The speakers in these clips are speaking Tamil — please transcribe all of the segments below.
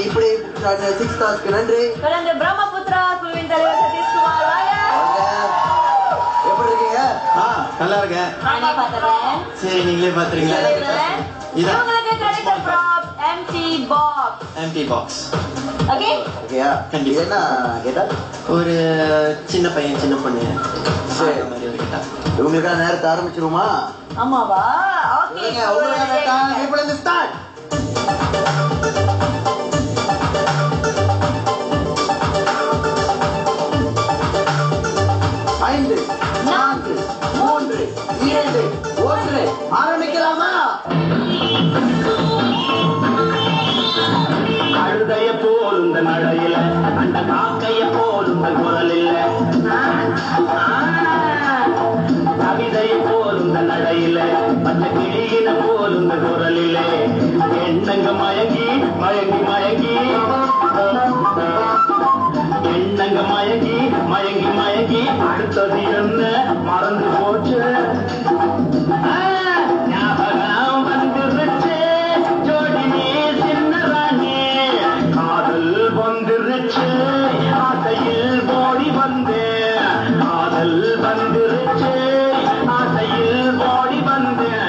இப்படி 6 ஸ்டார்ஸ்க்கு நன்றி. தொடர்ந்து பிரம்மபுத்திரா குழுவின் தலைவர் சதீஷ் குமார் வாங்க. எப்படி இருக்கீங்க? நல்லா இருக்கேன். நான் பார்த்தறேன். சரி நீங்களே பாத்துறீங்களா? இவங்களுக்கு கிடைத்த ப்ராப் எம்டி பாக்ஸ். ஓகே? ஓகேயா? கண்டிப்பா. என்ன கேட்டா? ஒரு சின்ன பையன் சின்ன பொண்ணு. சரி மாதிரி ஒரு கேட்டா. இவங்களுக்கான நேரத்தை ஆரம்பிச்சிருமா? ஆமாவா? ஓகே. உங்களுக்கான நேரம் இப்போ இருந்து ஸ்டார்ட். 5 4 3 2 1 ஆரம்பிக்கலாமா? கழுதைய போல் இந்த நடையில அந்த காக்கைய போல் இந்த குரலில் கவிதைய போல் இந்த நடையில பச்சை கிளியின போல் இந்த குரலில் எண்ணங்க மயங்கி மயங்கி மயங்கி எண்ணங்க மயங்கி மயங்கி மயங்கி அடுத்தது என்ன மறந்து போச்சு. ஞாபகம் வந்துருச்சு ஜோடி நீ சின்ன ராணி காதல் வந்துருச்சு ஆசையில் ஓடி வந்தேன் காதல் வந்துருச்சு ஆசையில் ஓடி வந்தேன்.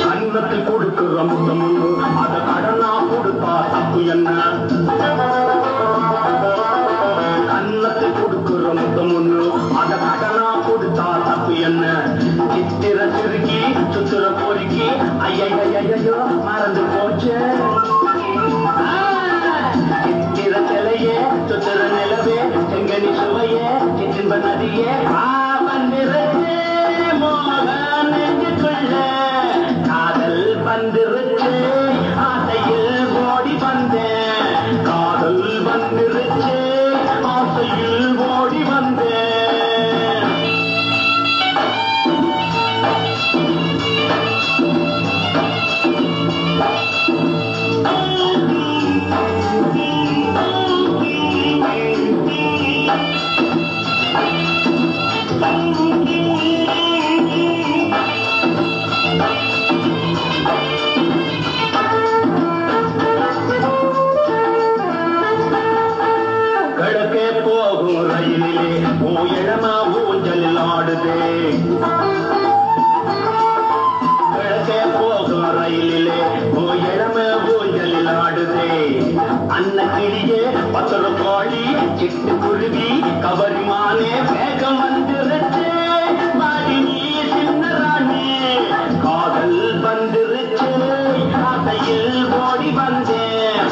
கண்ணத்தில் கொடுக்கிற முத்தம் அத கடனா கொடுத்தா தப்பு என்ன? கண்ணத்தில் கொடுக்கிற முத்தம் ஒண்ணு அத கடனா கொடுத்தா தப்பு என்ன? சித்திர சிறுக்கி சுத்திர பொறுக்கி ஐயோ மறந்து போச்சு. சித்திர சிலையே சுத்திர நிலவே செங்கனி சுவையே சிற்றின்ப நதியே வந்துருச்சு மோகன் நெஞ்சுக்குள்ள காதல் வந்துருச்சு ஆசையில் ஓடி வந்தேன் காதல் வந்துருச்சு ஆசையில் ஓடி வந்தேன். கிழக்கே போகும் ரயிலிலே ஊயழமா ஊஞ்சலில் ஆடுதே. கிழக்கே போகும் ரயிலிலே ஊயழமா ஊஞ்சலில் ஆடுதே. அன்ன கிளியே பத்திர கோழி சிட்டு குருவி கவரிமானே வேகம் வந்துருச்சு மாடி நீ சின்ன ராணி காதல் வந்துருச்சு ஆசையில் ஓடி வந்தேன்